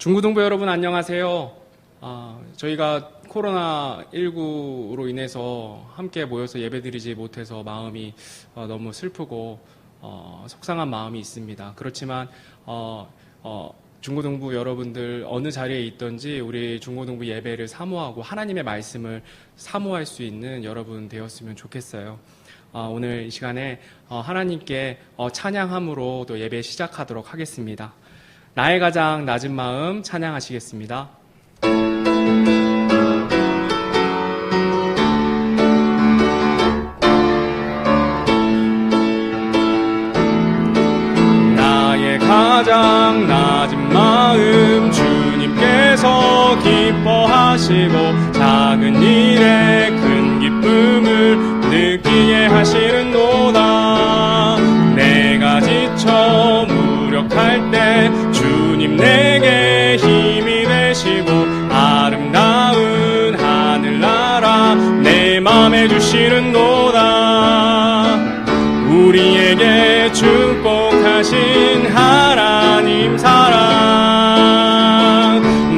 중고등부 여러분 안녕하세요. 저희가 코로나19로 인해서 함께 모여서 예배드리지 못해서 마음이 너무 슬프고 속상한 마음이 있습니다. 그렇지만 중고등부 여러분들 어느 자리에 있든지 우리 중고등부 예배를 사모하고 하나님의 말씀을 사모할 수 있는 여러분 되었으면 좋겠어요. 오늘 이 시간에 하나님께 찬양함으로 또 예배 시작하도록 하겠습니다. 나의 가장 낮은 마음 찬양하시겠습니다. 나의 가장 낮은 마음 주님께서 기뻐하시고 작은 일에 큰 기쁨을 느끼게 하시는도다. 내가 지쳐 무력할 때 주님 내게 힘이 되시고 아름다운 하늘나라 내 맘에 주시는도다. 우리에게 축복하신 하나님 사랑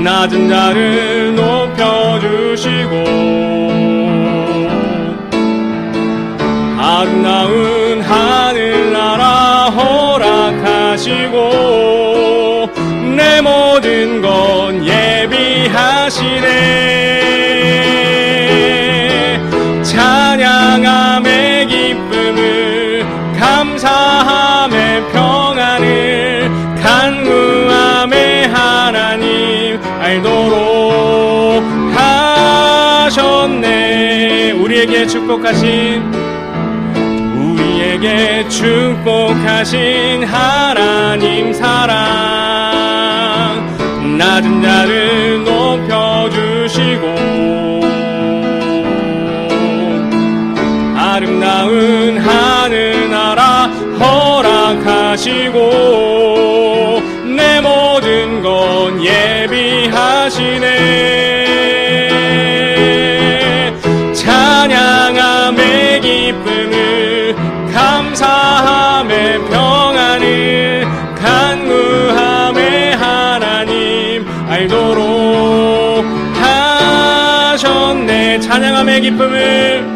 낮은 자를 높여주시고 아름다운 하늘나라 허락하시고 내 모든 건 예비하시네. 찬양함의 기쁨을 감사함의 평안을 간구함의 하나님 알도록 하셨네. 우리에게 축복하신 하나님 사랑 낮은 자를 높여주시고 아름다운 하늘나라 허락하시고 내 모든 건 예비하시네. 찬양함의 기쁨을 감사함의 평안을 간구함의 하나님 알도록 하셨네. 찬양함의 기쁨을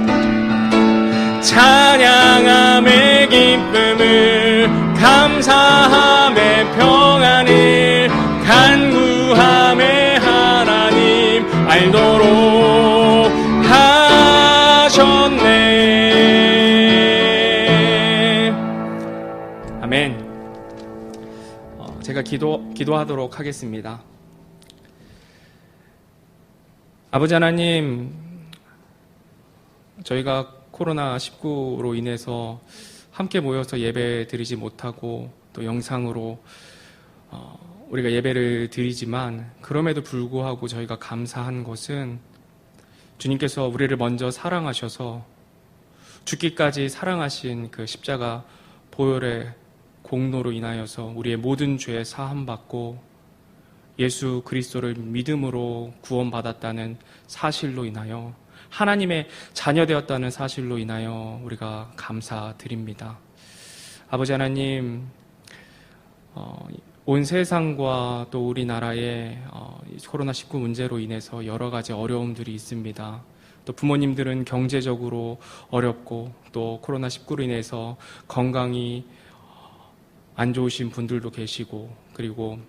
감사함의 평안을 간구함의 하나님 알도록 하셨네. 아멘. 제가 기도하도록 하겠습니다. 아버지 하나님, 저희가 코로나19로 인해서 함께 모여서 예배 드리지 못하고 또 영상으로 우리가 예배를 드리지만 그럼에도 불구하고 저희가 감사한 것은 주님께서 우리를 먼저 사랑하셔서 죽기까지 사랑하신 그 십자가 보혈의 공로로 인하여서 우리의 모든 죄에 사함받고 예수 그리스도를 믿음으로 구원받았다는 사실로 인하여 하나님의 자녀되었다는 사실로 인하여 우리가 감사드립니다. 아버지 하나님, 온 세상과 또 우리나라의 코로나19 문제로 인해서 여러 가지 어려움들이 있습니다. 또 부모님들은 경제적으로 어렵고 또 코로나19로 인해서 건강이 안 좋으신 분들도 계시고 그리고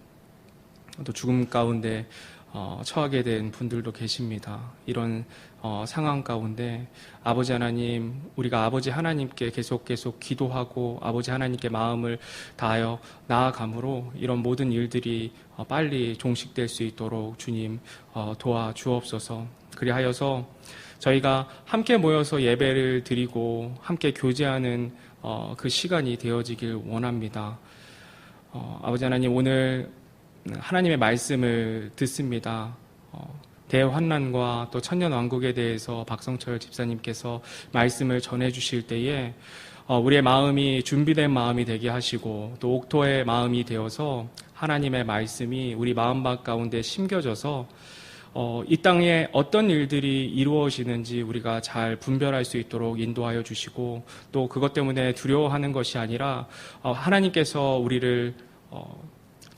또 죽음 가운데 처하게 된 분들도 계십니다. 이런 상황 가운데 아버지 하나님, 우리가 아버지 하나님께 계속 기도하고 아버지 하나님께 마음을 다하여 나아가므로 이런 모든 일들이 빨리 종식될 수 있도록 주님 도와주옵소서. 그리하여서 저희가 함께 모여서 예배를 드리고 함께 교제하는 그 시간이 되어지길 원합니다. 아버지 하나님, 오늘 하나님의 말씀을 듣습니다. 대환난과 또 천년왕국에 대해서 박성철 집사님께서 말씀을 전해주실 때에 우리의 마음이 준비된 마음이 되게 하시고 또 옥토의 마음이 되어서 하나님의 말씀이 우리 마음밭 가운데 심겨져서 이 땅에 어떤 일들이 이루어지는지 우리가 잘 분별할 수 있도록 인도하여 주시고 또 그것 때문에 두려워하는 것이 아니라 하나님께서 우리를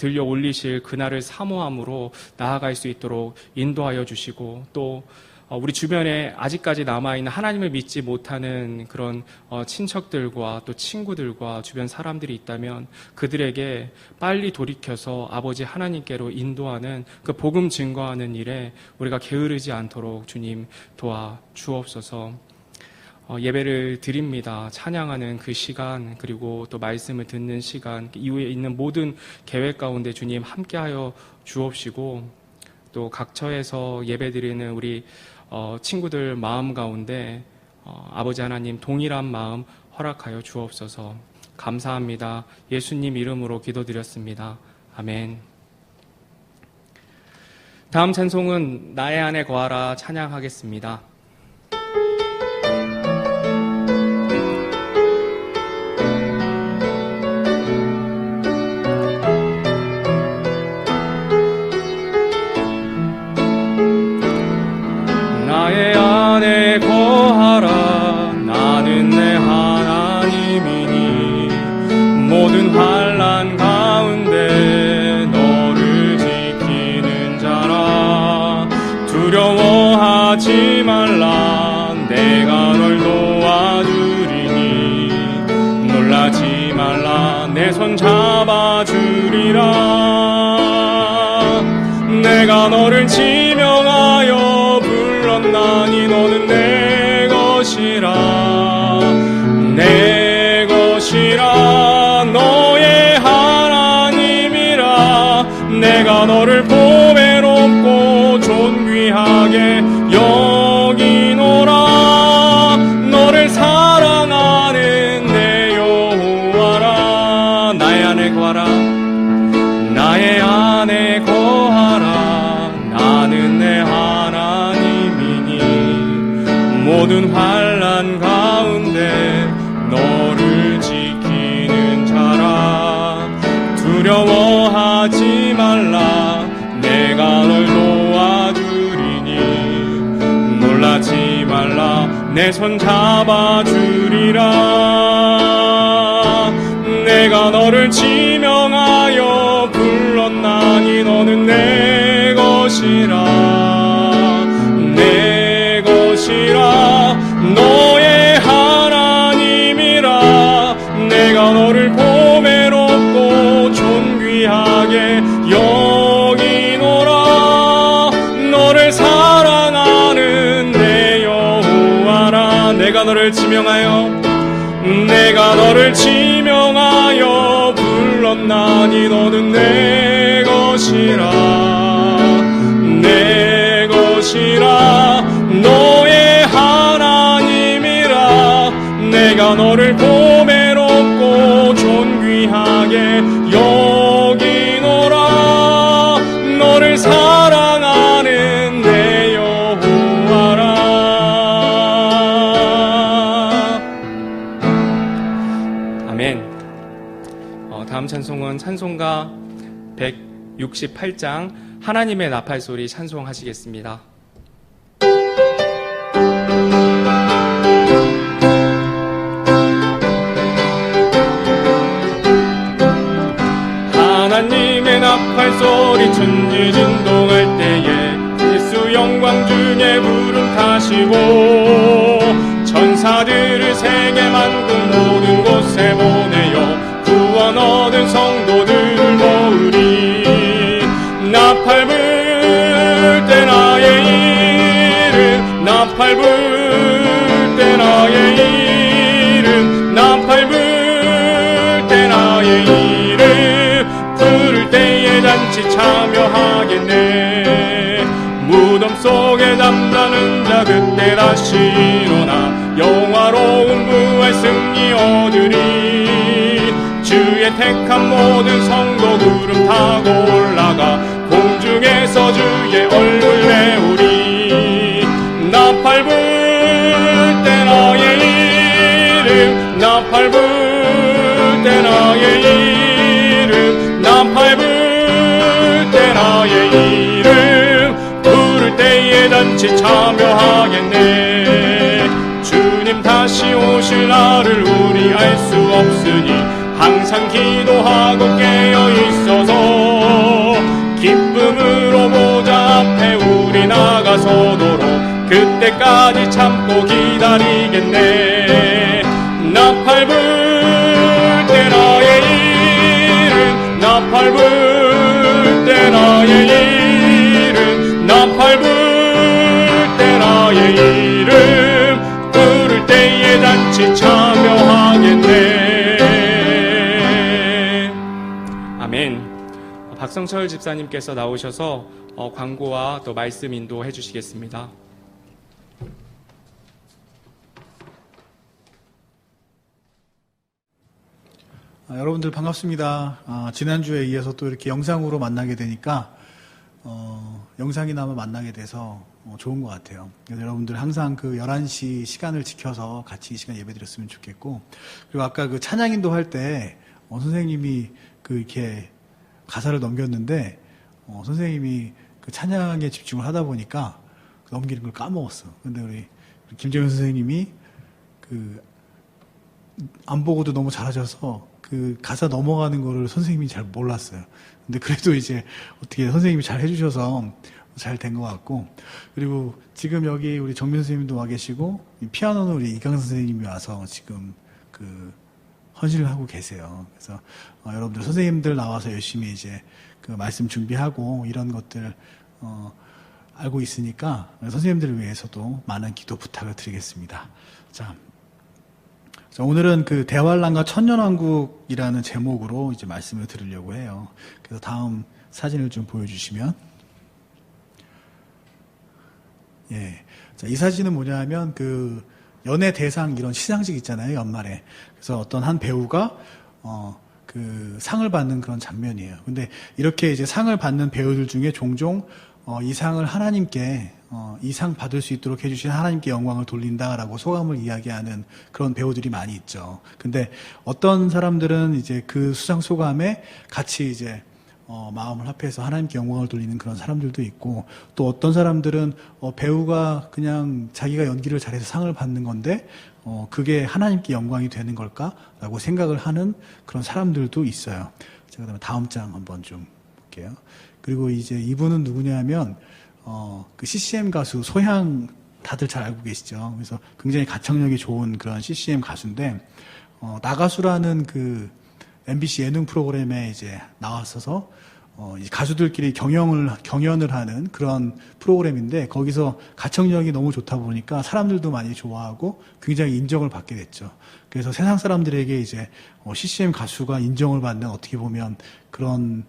들려 올리실 그날을 사모함으로 나아갈 수 있도록 인도하여 주시고, 또 우리 주변에 아직까지 남아있는 하나님을 믿지 못하는 그런 친척들과 또 친구들과 주변 사람들이 있다면 그들에게 빨리 돌이켜서 아버지 하나님께로 인도하는 그 복음 증거하는 일에 우리가 게으르지 않도록 주님 도와 주옵소서. 예배를 드립니다. 찬양하는 그 시간, 그리고 또 말씀을 듣는 시간, 이후에 있는 모든 계획 가운데 주님 함께하여 주옵시고, 또 각처에서 예배드리는 우리 친구들 마음 가운데 아버지 하나님 동일한 마음 허락하여 주옵소서. 감사합니다. 예수님 이름으로 기도드렸습니다. 아멘. 다음 찬송은 나의 안에 거하라 찬양하겠습니다. 나의 안에 거하라. 나는 내 하나님이니 모든 환난 가운데 너를 지키는 자라. 두려워하지 말라. 내가 널 도와주리니 놀라지 말라. 내 손 잡아주리라. 내가 너를 지명하여 불렀나니 너는 내 것이라. 내 것이라. 너의 하나님이라. 내가 너를 보배롭고 존귀하게 여기노라. 너를 사랑하는 내 여호와라. 나의 안에 거하라. 나의 안에 거하라. 나는 내 하나님이니 모든 환난 가운데 너를 지키는 자라. 두려워하지 말라. 내가 널 도와주리니 놀라지 말라. 내 손 잡아주리라. 내가 너를 지명하여 불렀나니 너는 내 것이라. 내 것이라. 너의 하나님이라. 내가 너를 보배롭고 존귀하게 여기노라. 너를 사랑하는 내 여호와라. 내가 너를 지명하여 불렀나니 너는 내 것이라. 내 것이라. 너의 하나님이라. 내가 너를 보배롭고 존귀하게 여기노라. 너를 사랑하는 내 여호와라. 아멘. 다음 찬송은 찬송가 168장 하나님의 나팔소리 찬송하시겠습니다. 하나님의 나팔소리 천지진동할 때에 예수 영광 중에 부름 타시고 천사들을 세계 만국 모든 곳에 보내어 구원 얻은 성도들을 모으리. 나팔 불 때 나의 이름. 나팔 불 때 나의 이름. 나팔 불 때 나의 이름. 부를 때에 잔치 참여하겠네. 무덤 속에 잠자는 자 그때 다시 일어나 영화로운 부활 승리 얻으리. 주의 택한 모든 성도 구름 타고 올라가 공중에서 주의 얼굴 배우리. 나팔 불 때 나의 이름. 나팔 불 때 나의 이름. 나팔 불 때 나의 이름. 부를 때에 잔치 참여하겠네. 주님 다시 오실 날을 우리 알 수 없으니 항상 기도하고 깨어 있어서 다가서도록 그때까지 참고 기다리겠네. 나팔 불 때 나의 일은 나팔 불 때 나의 일은 나팔 불 때 나의 이름 부를 때에 잔치 참여하겠네. 아멘. 박성철 집사님께서 나오셔서 광고와 또 말씀 인도해 주시겠습니다. 여러분들 반갑습니다. 지난주에 이어서 또 이렇게 영상으로 만나게 되니까 영상이나마 만나게 돼서 좋은 것 같아요. 그래서 여러분들 항상 그 11시 시간을 지켜서 같이 이 시간 예배 드렸으면 좋겠고, 그리고 아까 그 찬양인도 할 때 선생님이 그 이렇게 가사를 넘겼는데 선생님이 그 찬양에 집중을 하다 보니까 넘기는 걸 까먹었어. 근데 우리 김재현 선생님이 그 안 보고도 너무 잘하셔서 그 가사 넘어가는 거를 선생님이 잘 몰랐어요. 근데 그래도 이제 어떻게 선생님이 잘 해주셔서 잘 된 것 같고, 그리고 지금 여기 우리 정민 선생님도 와 계시고, 피아노는 우리 이강 선생님이 와서 지금 그 헌신을 하고 계세요. 그래서 여러분들 선생님들 나와서 열심히 이제 그 말씀 준비하고 이런 것들 알고 있으니까 선생님들을 위해서도 많은 기도 부탁을 드리겠습니다. 자, 오늘은 그 대환란과 천년왕국이라는 제목으로 이제 말씀을 드리려고 해요. 그래서 다음 사진을 좀 보여주시면, 예, 자, 이 사진은 뭐냐면 그 연예 대상 이런 시상식 있잖아요, 연말에. 그래서 어떤 한 배우가 그 상을 받는 그런 장면이에요. 근데 이렇게 이제 상을 받는 배우들 중에 종종 이 상을 하나님께 이 상 받을 수 있도록 해주신 하나님께 영광을 돌린다라고 소감을 이야기하는 그런 배우들이 많이 있죠. 근데 어떤 사람들은 이제 그 수상 소감에 같이 이제 마음을 합해서 하나님께 영광을 돌리는 그런 사람들도 있고, 또 어떤 사람들은 배우가 그냥 자기가 연기를 잘해서 상을 받는 건데 그게 하나님께 영광이 되는 걸까라고 생각을 하는 그런 사람들도 있어요. 제가 그다음에 다음 장 한번 좀 볼게요. 그리고 이제 이분은 누구냐면 그 CCM 가수 소향 다들 잘 알고 계시죠. 그래서 굉장히 가창력이 좋은 그런 CCM 가수인데 나가수라는 그 MBC 예능 프로그램에 이제 나왔어서 이제 가수들끼리 경연을 하는 그런 프로그램인데, 거기서 가창력이 너무 좋다 보니까 사람들도 많이 좋아하고 굉장히 인정을 받게 됐죠. 그래서 세상 사람들에게 이제 CCM 가수가 인정을 받는, 어떻게 보면 그런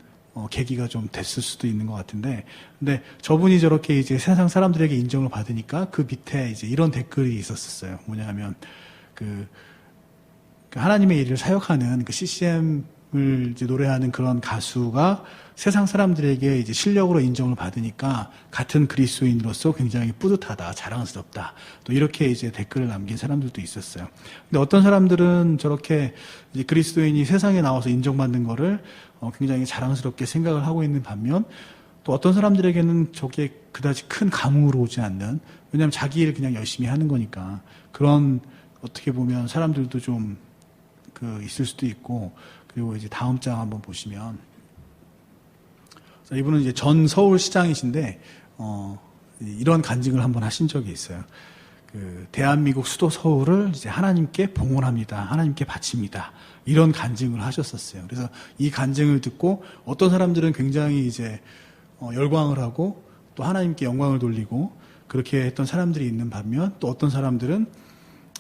계기가 좀 됐을 수도 있는 것 같은데, 근데 저분이 저렇게 이제 세상 사람들에게 인정을 받으니까 그 밑에 이제 이런 댓글이 있었어요. 뭐냐면 그 하나님의 일을 사역하는 그 CCM을 이제 노래하는 그런 가수가 세상 사람들에게 이제 실력으로 인정을 받으니까 같은 그리스도인으로서 굉장히 뿌듯하다, 자랑스럽다. 또 이렇게 이제 댓글을 남긴 사람들도 있었어요. 근데 어떤 사람들은 저렇게 이제 그리스도인이 세상에 나와서 인정받는 거를 굉장히 자랑스럽게 생각을 하고 있는 반면, 또 어떤 사람들에게는 저게 그다지 큰 감흥으로 오지 않는, 왜냐하면 자기 일을 그냥 열심히 하는 거니까 그런, 어떻게 보면 사람들도 좀 있을 수도 있고. 그리고 이제 다음 장 한번 보시면, 이분은 이제 전 서울시장이신데 이런 간증을 한번 하신 적이 있어요. 그 대한민국 수도 서울을 이제 하나님께 봉헌합니다, 하나님께 바칩니다, 이런 간증을 하셨었어요. 그래서 이 간증을 듣고 어떤 사람들은 굉장히 이제 열광을 하고 또 하나님께 영광을 돌리고 그렇게 했던 사람들이 있는 반면, 또 어떤 사람들은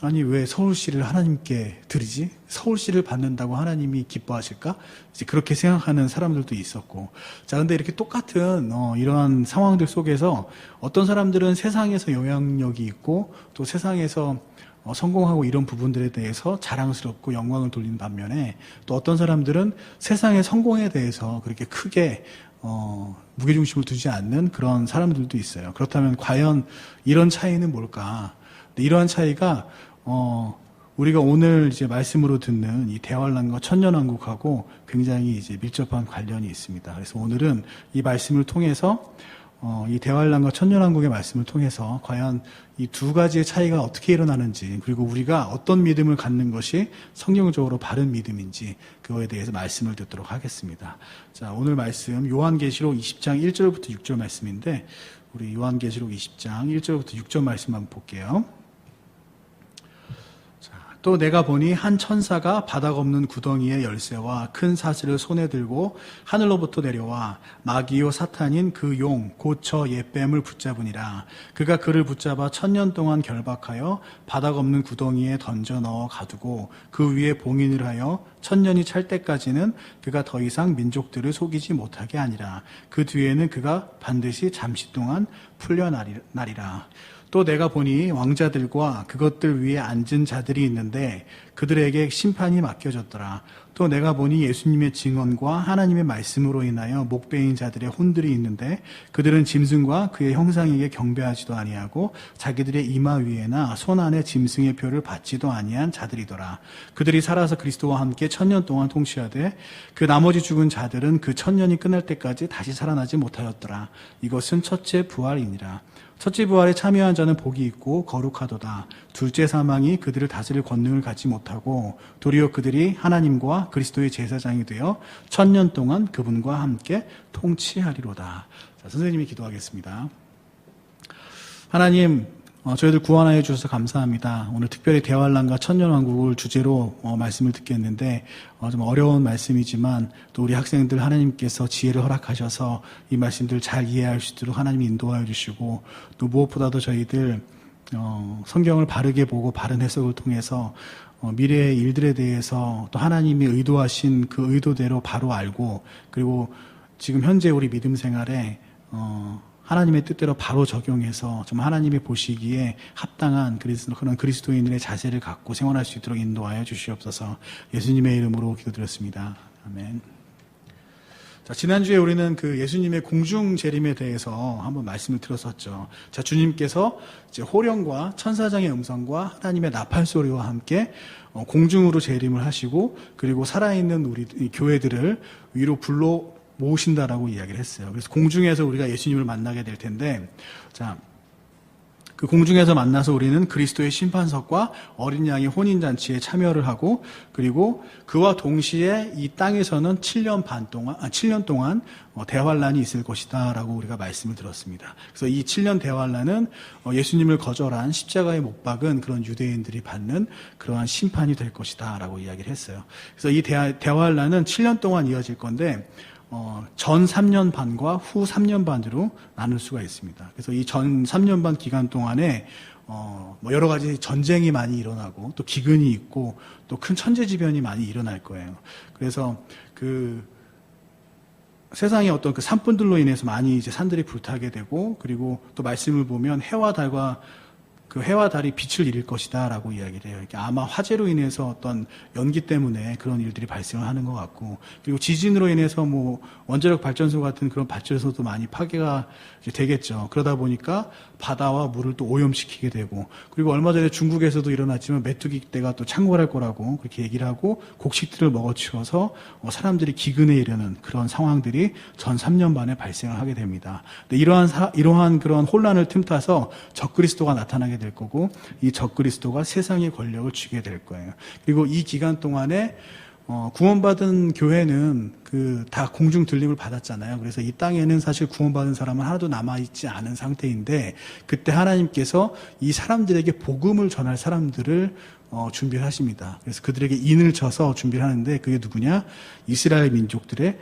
아니 왜 서울시를 하나님께 드리지? 서울시를 받는다고 하나님이 기뻐하실까? 이제 그렇게 생각하는 사람들도 있었고. 자, 근데 이렇게 똑같은 이러한 상황들 속에서 어떤 사람들은 세상에서 영향력이 있고 또 세상에서 성공하고 이런 부분들에 대해서 자랑스럽고 영광을 돌리는 반면에, 또 어떤 사람들은 세상의 성공에 대해서 그렇게 크게 무게중심을 두지 않는 그런 사람들도 있어요. 그렇다면 과연 이런 차이는 뭘까? 이러한 차이가 우리가 오늘 이제 말씀으로 듣는 이 대환란과 천년왕국하고 굉장히 이제 밀접한 관련이 있습니다. 그래서 오늘은 이 말씀을 통해서 이 대환란과 천년왕국의 말씀을 통해서 과연 이 두 가지의 차이가 어떻게 일어나는지, 그리고 우리가 어떤 믿음을 갖는 것이 성경적으로 바른 믿음인지, 그거에 대해서 말씀을 듣도록 하겠습니다. 자, 오늘 말씀 요한계시록 20장 1절부터 6절 말씀인데 우리 요한계시록 20장 1절부터 6절 말씀 한번 볼게요. 또 내가 보니 한 천사가 바닥 없는 구덩이의 열쇠와 큰 사슬을 손에 들고 하늘로부터 내려와 마귀요 사탄인 그 용 곧 저 옛뱀을 붙잡으니라. 그가 그를 붙잡아 1000년 동안 결박하여 바닥 없는 구덩이에 던져 넣어 가두고 그 위에 봉인을 하여 1000년이 찰 때까지는 그가 더 이상 민족들을 속이지 못하게 하니라. 그 뒤에는 그가 반드시 잠시 동안 풀려나리라. 또 내가 보니 왕자들과 그것들 위에 앉은 자들이 있는데 그들에게 심판이 맡겨졌더라. 또 내가 보니 예수님의 증언과 하나님의 말씀으로 인하여 목베인 자들의 혼들이 있는데 그들은 짐승과 그의 형상에게 경배하지도 아니하고 자기들의 이마 위에나 손 안에 짐승의 표를 받지도 아니한 자들이더라. 그들이 살아서 그리스도와 함께 1000년 동안 통치하되 그 나머지 죽은 자들은 그 1000년이 끝날 때까지 다시 살아나지 못하였더라. 이것은 첫째 부활이니라. 첫째 부활에 참여한 자는 복이 있고 거룩하도다. 둘째 사망이 그들을 다스릴 권능을 갖지 못하고 도리어 그들이 하나님과 그리스도의 제사장이 되어 1000년 동안 그분과 함께 통치하리로다. 자, 선생님이 기도하겠습니다. 하나님, 저희들 구원하여 주셔서 감사합니다. 오늘 특별히 대환란과 천년왕국을 주제로 말씀을 듣겠는데 좀 어려운 말씀이지만 또 우리 학생들 하나님께서 지혜를 허락하셔서 이 말씀들 잘 이해할 수 있도록 하나님이 인도하여 주시고 또 무엇보다도 저희들 성경을 바르게 보고 바른 해석을 통해서 미래의 일들에 대해서 또 하나님이 의도하신 그 의도대로 바로 알고 그리고 지금 현재 우리 믿음 생활에 하나님의 뜻대로 바로 적용해서 좀 하나님이 보시기에 합당한 그런 그리스도인들의 자세를 갖고 생활할 수 있도록 인도하여 주시옵소서. 예수님의 이름으로 기도드렸습니다. 아멘. 자, 지난주에 우리는 그 예수님의 공중 재림에 대해서 한번 말씀을 들었었죠. 자, 주님께서 이제 호령과 천사장의 음성과 하나님의 나팔 소리와 함께 공중으로 재림을 하시고 그리고 살아있는 우리 교회들을 위로 불러 모으신다라고 이야기를 했어요. 그래서 공중에서 우리가 예수님을 만나게 될 텐데, 자, 그 공중에서 만나서 우리는 그리스도의 심판석과 어린 양의 혼인잔치에 참여를 하고, 그리고 그와 동시에 이 땅에서는 7년 동안 대환란이 있을 것이다라고 우리가 말씀을 들었습니다. 그래서 이 7년 대환란은 예수님을 거절한 십자가에 못 박은 그런 유대인들이 받는 그러한 심판이 될 것이다라고 이야기를 했어요. 그래서 이 대환란은 7년 동안 이어질 건데, 전 3년 반과 후 3년 반으로 나눌 수가 있습니다. 그래서 이 전 3년 반 기간 동안에 여러 가지 전쟁이 많이 일어나고 또 기근이 있고 또 큰 천재지변이 많이 일어날 거예요. 그래서 그 세상의 어떤 그 산불들로 인해서 많이 이제 산들이 불타게 되고 그리고 또 말씀을 보면 해와 달이 빛을 잃을 것이다라고 이야기를 해요. 아마 화재로 인해서 어떤 연기 때문에 그런 일들이 발생을 하는 것 같고, 그리고 지진으로 인해서 뭐 원자력 발전소 같은 그런 발전소도 많이 파괴가 이제 되겠죠. 그러다 보니까 바다와 물을 또 오염시키게 되고, 그리고 얼마 전에 중국에서도 일어났지만 메뚜기떼가 또 창궐할 거라고 그렇게 얘기를 하고 곡식들을 먹어치워서 사람들이 기근에 이르는 그런 상황들이 전 3년 반에 발생을 하게 됩니다. 근데 이러한 그런 혼란을 틈타서 적그리스도가 나타나게 될 거고 이 적그리스도가 세상의 권력을 쥐게 될 거예요. 그리고 이 기간 동안에 구원받은 교회는 다 공중 들림을 받았잖아요. 그래서 이 땅에는 사실 구원받은 사람은 하나도 남아있지 않은 상태인데 그때 하나님께서 이 사람들에게 복음을 전할 사람들을 준비를 하십니다. 그래서 그들에게 인을 쳐서 준비를 하는데 그게 누구냐? 이스라엘 민족들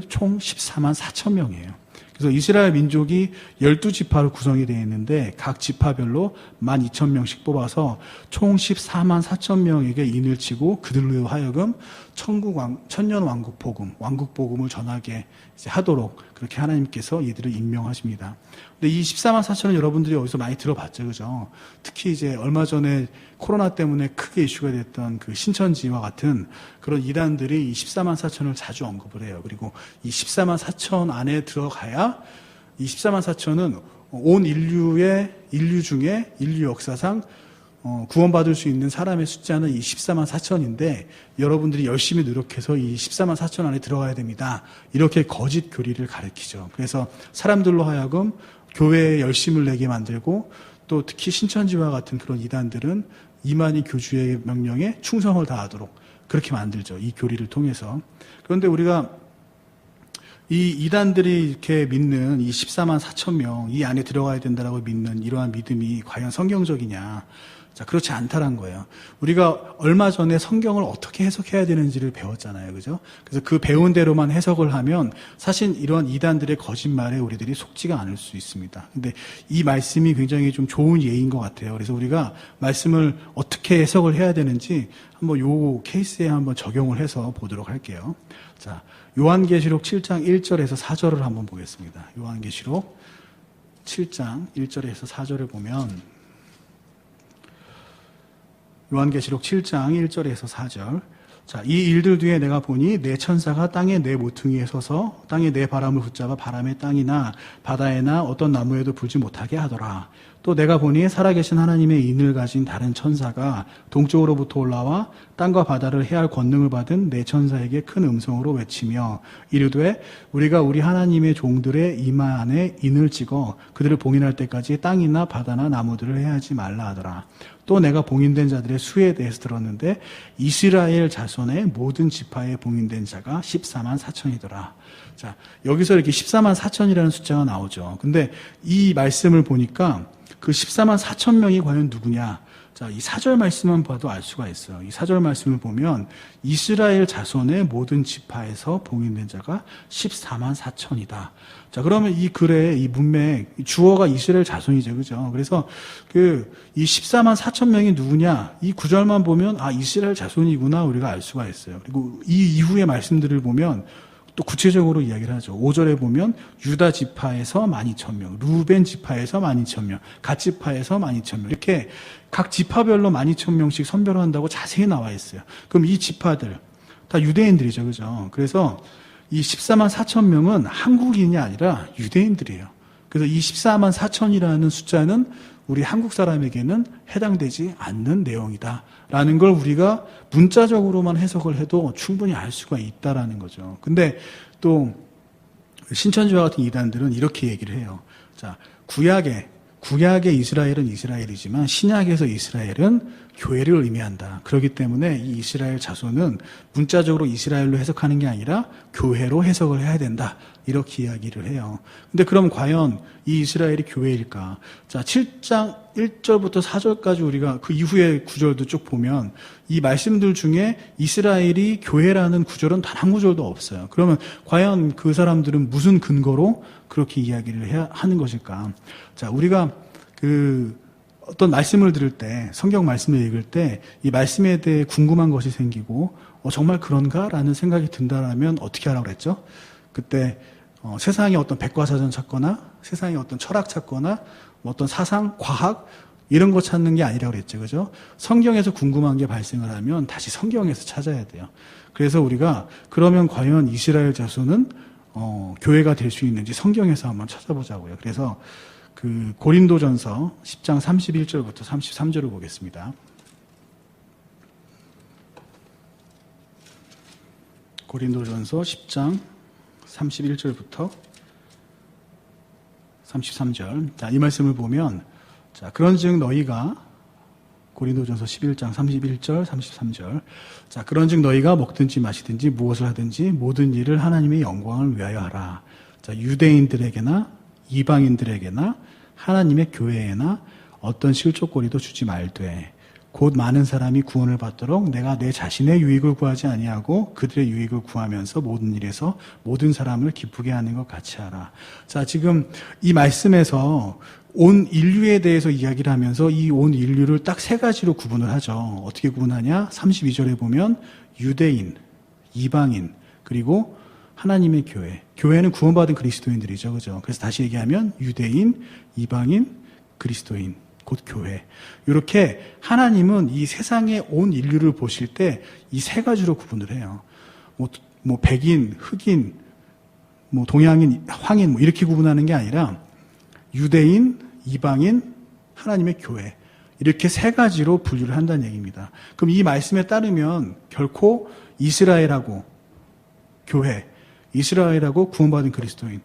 총 14만 4천 명이에요. 그래서 이스라엘 민족이 12지파로 구성이 되어 있는데 각 지파별로 12,000명씩 뽑아서 총 14만 4천 명에게 인을 치고 그들로 하여금 천년 왕국 복음을 전하게 하도록 그렇게 하나님께서 이들을 임명하십니다. 근데 이 14만 4천은 여러분들이 어디서 많이 들어봤죠, 그죠? 특히 이제 얼마 전에 코로나 때문에 크게 이슈가 됐던 그 신천지와 같은 그런 이단들이 이 14만 4천을 자주 언급을 해요. 그리고 이 14만 4천 안에 들어가야 이 14만 4천은 온 인류 중에 인류 역사상 구원받을 수 있는 사람의 숫자는 이 14만 4천인데 여러분들이 열심히 노력해서 이 14만 4천 안에 들어가야 됩니다. 이렇게 거짓 교리를 가르치죠. 그래서 사람들로 하여금 교회에 열심을 내게 만들고 또 특히 신천지와 같은 그런 이단들은 이만희 교주의 명령에 충성을 다하도록 그렇게 만들죠. 이 교리를 통해서. 그런데 우리가 이 이단들이 이렇게 믿는 이 14만 4천 명, 이 안에 들어가야 된다라고 믿는 이러한 믿음이 과연 성경적이냐? 자, 그렇지 않다란 거예요. 우리가 얼마 전에 성경을 어떻게 해석해야 되는지를 배웠잖아요. 그죠? 그래서 그 배운 대로만 해석을 하면 사실 이런 이단들의 거짓말에 우리들이 속지가 않을 수 있습니다. 근데 이 말씀이 굉장히 좀 좋은 예인 것 같아요. 그래서 우리가 말씀을 어떻게 해석을 해야 되는지 한번 요 케이스에 한번 적용을 해서 보도록 할게요. 자, 요한계시록 7장 1절에서 4절을 한번 보겠습니다. 요한계시록 7장 1절에서 4절을 보면 요한계시록 7장 1절에서 4절. 자, 이 일들 뒤에 내가 보니 내 천사가 땅의 네 모퉁이에 서서 땅의 네 바람을 붙잡아 바람의 땅이나 바다에나 어떤 나무에도 불지 못하게 하더라. 또 내가 보니 살아계신 하나님의 인을 가진 다른 천사가 동쪽으로부터 올라와 땅과 바다를 해할 권능을 받은 네 천사에게 큰 음성으로 외치며 이르되 우리가 우리 하나님의 종들의 이마 안에 인을 찍어 그들을 봉인할 때까지 땅이나 바다나 나무들을 해하지 말라 하더라. 또 내가 봉인된 자들의 수에 대해서 들었는데 이스라엘 자손의 모든 지파에 봉인된 자가 14만 4천이더라. 자, 여기서 이렇게 14만 4천이라는 숫자가 나오죠. 근데 이 말씀을 보니까 그 14만 4천 명이 과연 누구냐? 자, 이 4절 말씀만 봐도 알 수가 있어요. 이 4절 말씀을 보면 이스라엘 자손의 모든 지파에서 봉인된 자가 14만 4천이다. 자, 그러면 이 글의 이 문맥, 주어가 이스라엘 자손이죠. 그죠? 그래서 이 14만 4천 명이 누구냐? 이 구절만 보면 아, 이스라엘 자손이구나 우리가 알 수가 있어요. 그리고 이 이후의 말씀들을 보면 또 구체적으로 이야기를 하죠. 5절에 보면 유다 지파에서 12,000명, 루벤 지파에서 12,000명, 갓 지파에서 12,000명 이렇게 각 지파별로 12,000명씩 선별한다고 자세히 나와 있어요. 그럼 이 지파들 다 유대인들이죠. 그죠? 그래서 이 14만 4천 명은 한국인이 아니라 유대인들이에요. 그래서 이 14만 4천이라는 숫자는 우리 한국 사람에게는 해당되지 않는 내용이다라는 걸 우리가 문자적으로만 해석을 해도 충분히 알 수가 있다라는 거죠. 근데 또 신천지와 같은 이단들은 이렇게 얘기를 해요. 자, 구약의 이스라엘은 이스라엘이지만 신약에서 이스라엘은 교회를 의미한다. 그렇기 때문에 이 이스라엘 자손은 문자적으로 이스라엘로 해석하는 게 아니라 교회로 해석을 해야 된다. 이렇게 이야기를 해요. 근데 그럼 과연 이 이스라엘이 교회일까? 자, 7장 1절부터 4절까지 우리가 그 이후의 구절도 쭉 보면 이 말씀들 중에 이스라엘이 교회라는 구절은 단 한 구절도 없어요. 그러면 과연 그 사람들은 무슨 근거로 그렇게 이야기를 하는 것일까? 자, 우리가 어떤 말씀을 들을 때, 성경 말씀을 읽을 때, 이 말씀에 대해 궁금한 것이 생기고, 정말 그런가라는 생각이 든다라면 어떻게 하라고 그랬죠? 그때, 세상에 어떤 백과사전 찾거나, 세상에 어떤 철학 찾거나, 어떤 사상, 과학, 이런 거 찾는 게 아니라고 그랬죠. 그죠? 성경에서 궁금한 게 발생을 하면 다시 성경에서 찾아야 돼요. 그래서 우리가, 그러면 과연 이스라엘 자손은, 교회가 될 수 있는지 성경에서 한번 찾아보자고요. 그래서, 고린도전서 10장 31절부터 33절을 보겠습니다. 고린도전서 10장 31절부터 33절. 자, 이 말씀을 보면, 자, 그런즉 너희가 고린도전서 11장 31절, 33절. 자, 그런즉 너희가 먹든지 마시든지 무엇을 하든지 모든 일을 하나님의 영광을 위하여 하라. 자, 유대인들에게나 이방인들에게나 하나님의 교회에나 어떤 실족거리도 주지 말되 곧 많은 사람이 구원을 받도록 내가 내 자신의 유익을 구하지 아니하고 그들의 유익을 구하면서 모든 일에서 모든 사람을 기쁘게 하는 것 같이 하라. 자, 지금 이 말씀에서 온 인류에 대해서 이야기를 하면서 이 온 인류를 딱 세 가지로 구분을 하죠. 어떻게 구분하냐? 32절에 보면 유대인, 이방인, 그리고 하나님의 교회. 교회는 구원받은 그리스도인들이죠. 그죠? 그래서 다시 얘기하면 유대인, 이방인, 그리스도인, 곧 교회. 이렇게 하나님은 이 세상의 온 인류를 보실 때 이 세 가지로 구분을 해요. 뭐 백인, 흑인, 뭐 동양인, 황인 뭐 이렇게 구분하는 게 아니라 유대인, 이방인, 하나님의 교회. 이렇게 세 가지로 분류를 한다는 얘기입니다. 그럼 이 말씀에 따르면 결코 이스라엘하고 교회, 이스라엘하고 구원받은 그리스도인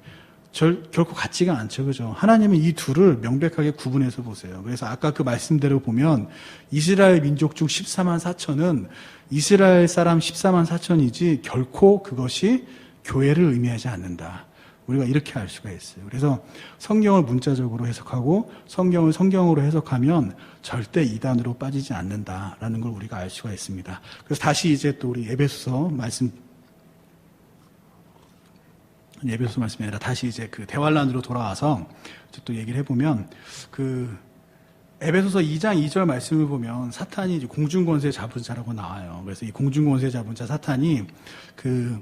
결코 같지가 않죠. 그죠? 하나님은 이 둘을 명백하게 구분해서 보세요. 그래서 아까 그 말씀대로 보면 이스라엘 민족 중 14만 4천은 이스라엘 사람 14만 4천이지 결코 그것이 교회를 의미하지 않는다. 우리가 이렇게 알 수가 있어요. 그래서 성경을 문자적으로 해석하고 성경을 성경으로 해석하면 절대 이단으로 빠지지 않는다라는 걸 우리가 알 수가 있습니다. 그래서 다시 이제 또 우리 에베소서 말씀이 아니라 다시 이제 그 대환란으로 돌아와서 이제 또 얘기를 해보면 그 에베소서 2장 2절 말씀을 보면 사탄이 이제 공중권세 잡은 자라고 나와요. 그래서 이 공중권세 잡은 자 사탄이 그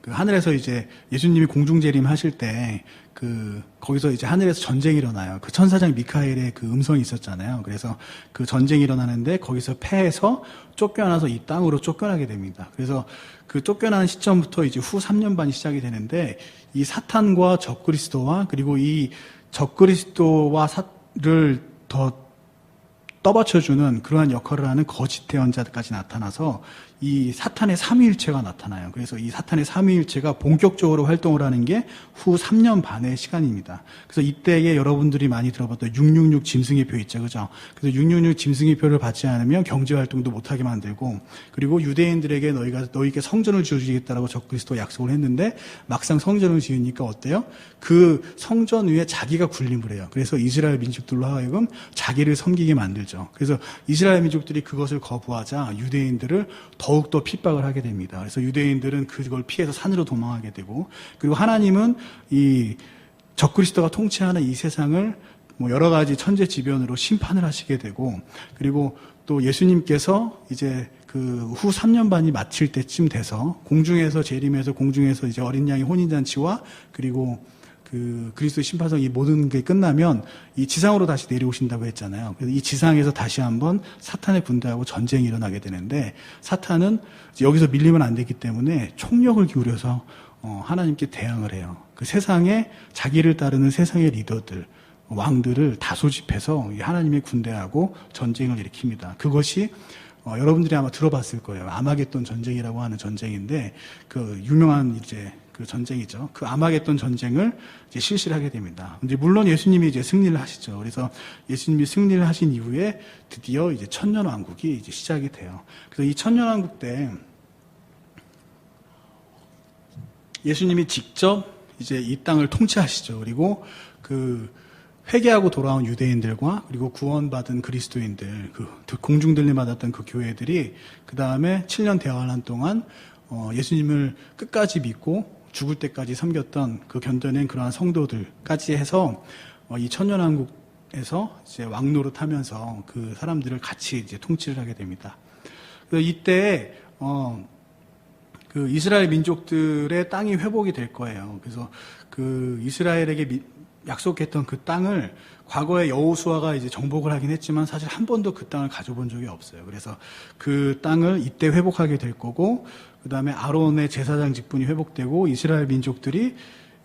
하늘에서 이제 예수님이 공중재림 하실 때 거기서 이제 하늘에서 전쟁이 일어나요. 그 천사장 미카엘의 그 음성이 있었잖아요. 그래서 그 전쟁이 일어나는데 거기서 패해서 쫓겨나서 이 땅으로 쫓겨나게 됩니다. 그래서 그 쫓겨나는 시점부터 이제 후 3년 반이 시작이 되는데 이 사탄과 적그리스도와 그리고 이 적그리스도와를 더 떠받쳐주는 그러한 역할을 하는 거짓 대언자들까지 나타나서 이 사탄의 삼위일체가 나타나요. 그래서 이 사탄의 삼위일체가 본격적으로 활동을 하는 게 후 3년 반의 시간입니다. 그래서 이때에 여러분들이 많이 들어봤던 666 짐승의 표 있죠, 그죠? 그래서 666 짐승의 표를 받지 않으면 경제 활동도 못하게 만들고, 그리고 유대인들에게 너희에게 성전을 지어주겠다라고 적그리스도 약속을 했는데 막상 성전을 지으니까 어때요? 그 성전 위에 자기가 군림을 해요. 그래서 이스라엘 민족들로 하여금 자기를 섬기게 만들죠. 그래서 이스라엘 민족들이 그것을 거부하자 유대인들을 더욱더 핍박을 하게 됩니다. 그래서 유대인들은 그걸 피해서 산으로 도망하게 되고, 그리고 하나님은 이 적그리스도가 통치하는 이 세상을 뭐 여러 가지 천재지변으로 심판을 하시게 되고, 그리고 또 예수님께서 이제 그 후 3년 반이 마칠 때쯤 돼서 공중에서 재림해서 공중에서 이제 어린 양의 혼인잔치와 그리고 그 그리스도의 심판성 이 모든 게 끝나면 이 지상으로 다시 내려오신다고 했잖아요. 그래서 이 지상에서 다시 한번 사탄의 군대하고 전쟁이 일어나게 되는데, 사탄은 여기서 밀리면 안 되기 때문에 총력을 기울여서 하나님께 대항을 해요. 그 세상에 자기를 따르는 세상의 리더들, 왕들을 다 소집해서 하나님의 군대하고 전쟁을 일으킵니다. 그것이 여러분들이 아마 들어봤을 거예요. 아마겟돈 전쟁이라고 하는 전쟁인데, 그 유명한 이제 그 전쟁이죠. 그 아마겟돈 전쟁을 이제 실시를 하게 됩니다. 이제 물론 예수님이 이제 승리를 하시죠. 그래서 예수님이 승리를 하신 이후에 드디어 이제 천년왕국이 이제 시작이 돼요. 그래서 이 천년왕국 때 예수님이 직접 이제 이 땅을 통치하시죠. 그리고 그 회개하고 돌아온 유대인들과 그리고 구원받은 그리스도인들, 그 공중들림 받았던 그 교회들이 그 다음에 7년 대환란 동안 예수님을 끝까지 믿고 죽을 때까지 섬겼던 그 견뎌낸 그러한 성도들까지 해서 이 천년왕국에서 이제 왕노릇하면서 그 사람들을 같이 이제 통치를 하게 됩니다. 그래서 이때 그 이스라엘 민족들의 땅이 회복이 될 거예요. 그래서 그 이스라엘에게 약속했던 그 땅을 과거에 여호수아가 이제 정복을 하긴 했지만 사실 한 번도 그 땅을 가져본 적이 없어요. 그래서 그 땅을 이때 회복하게 될 거고, 그 다음에 아론의 제사장 직분이 회복되고 이스라엘 민족들이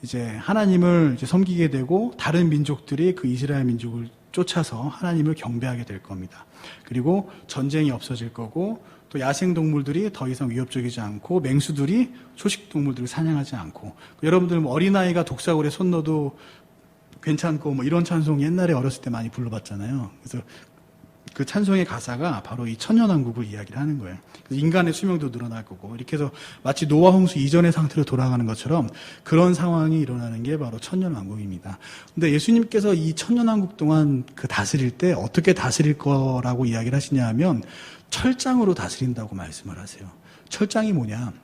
이제 하나님을 이제 섬기게 되고 다른 민족들이 그 이스라엘 민족을 쫓아서 하나님을 경배하게 될 겁니다. 그리고 전쟁이 없어질 거고, 또 야생동물들이 더 이상 위협적이지 않고 맹수들이 초식동물들을 사냥하지 않고, 여러분들 뭐 어린아이가 독사골에 손 넣어도 괜찮고 뭐 이런 찬송 옛날에 어렸을 때 많이 불러봤잖아요. 그래서 그 찬송의 가사가 바로 이 천년왕국을 이야기를 하는 거예요. 그래서 인간의 수명도 늘어날 거고, 이렇게 해서 마치 노아 홍수 이전의 상태로 돌아가는 것처럼 그런 상황이 일어나는 게 바로 천년왕국입니다. 근데 예수님께서 이 천년왕국 동안 그 다스릴 때 어떻게 다스릴 거라고 이야기를 하시냐 하면 철장으로 다스린다고 말씀을 하세요. 철장이 뭐냐?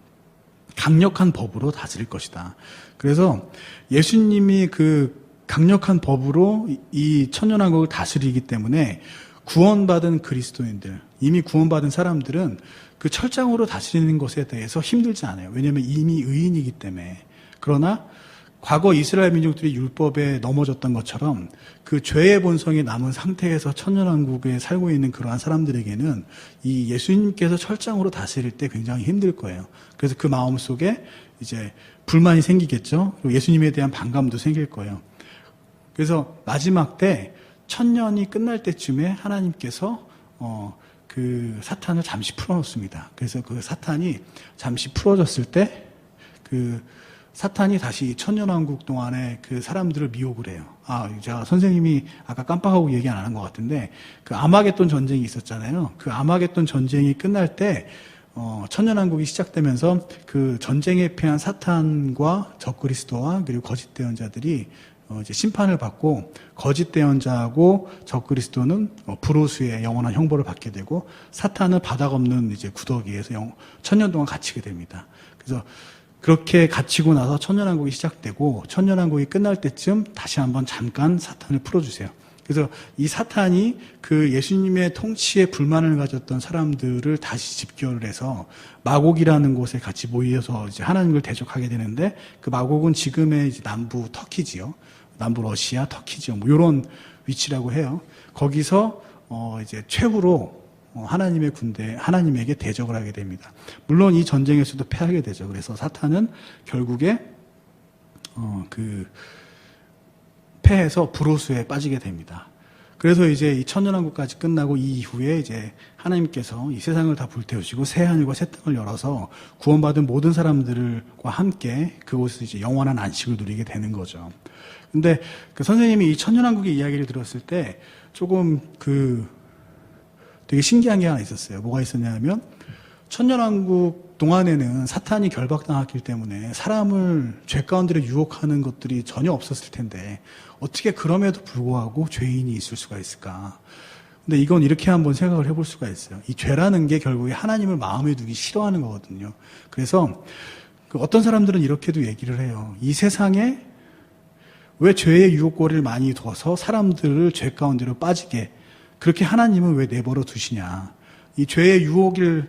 강력한 법으로 다스릴 것이다. 그래서 예수님이 그 강력한 법으로 이 천년왕국을 다스리기 때문에 구원받은 그리스도인들, 이미 구원받은 사람들은 그 철장으로 다스리는 것에 대해서 힘들지 않아요. 왜냐하면 이미 의인이기 때문에. 그러나 과거 이스라엘 민족들이 율법에 넘어졌던 것처럼 그 죄의 본성이 남은 상태에서 천년왕국에 살고 있는 그러한 사람들에게는 이 예수님께서 철장으로 다스릴 때 굉장히 힘들 거예요. 그래서 그 마음 속에 이제 불만이 생기겠죠. 그리고 예수님에 대한 반감도 생길 거예요. 그래서 마지막 때 천년이 끝날 때쯤에 하나님께서 그 사탄을 잠시 풀어놓습니다. 그래서 그 사탄이 잠시 풀어졌을 때 그 사탄이 다시 천년왕국 동안에 그 사람들을 미혹을 해요. 제가 선생님이 아까 깜빡하고 얘기 안 한 것 같은데 그 아마겟돈 전쟁이 있었잖아요. 그 아마겟돈 전쟁이 끝날 때 천년왕국이 시작되면서 그 전쟁에 패한 사탄과 적그리스도와 그리고 거짓 대언자들이 이제 심판을 받고 거짓 대언자하고 적그리스도는 불호수의 영원한 형벌을 받게 되고 사탄은 바닥 없는 이제 구더기에서 천년 동안 갇히게 됩니다. 그래서 그렇게 갇히고 나서 천년왕국이 시작되고 천년왕국이 끝날 때쯤 다시 한번 잠깐 사탄을 풀어주세요. 그래서 이 사탄이 그 예수님의 통치에 불만을 가졌던 사람들을 다시 집결을 해서 마곡이라는 곳에 같이 모여서 이제 하나님을 대적하게 되는데 그 마곡은 지금의 이제 남부 터키지요. 남부 러시아, 터키지요. 뭐 이런 위치라고 해요. 거기서 이제 최후로 하나님의 군대, 하나님에게 대적을 하게 됩니다. 물론 이 전쟁에서도 패하게 되죠. 그래서 사탄은 결국에 패해서 불호수에 빠지게 됩니다. 그래서 이제 이 천년왕국까지 끝나고 이 이후에 이제 하나님께서 이 세상을 다 불태우시고 새 하늘과 새 땅을 열어서 구원받은 모든 사람들과 함께 그곳에서 이제 영원한 안식을 누리게 되는 거죠. 근데 그 선생님이 이 천년왕국의 이야기를 들었을 때 조금 되게 신기한 게 하나 있었어요. 뭐가 있었냐면 천년왕국 동안에는 사탄이 결박당했기 때문에 사람을 죄 가운데로 유혹하는 것들이 전혀 없었을 텐데 어떻게 그럼에도 불구하고 죄인이 있을 수가 있을까? 근데 이건 이렇게 한번 생각을 해볼 수가 있어요. 이 죄라는 게 결국에 하나님을 마음에 두기 싫어하는 거거든요. 그래서 어떤 사람들은 이렇게도 얘기를 해요. 이 세상에 왜 죄의 유혹거리를 많이 둬서 사람들을 죄 가운데로 빠지게 그렇게 하나님은 왜 내버려 두시냐. 이 죄의 유혹을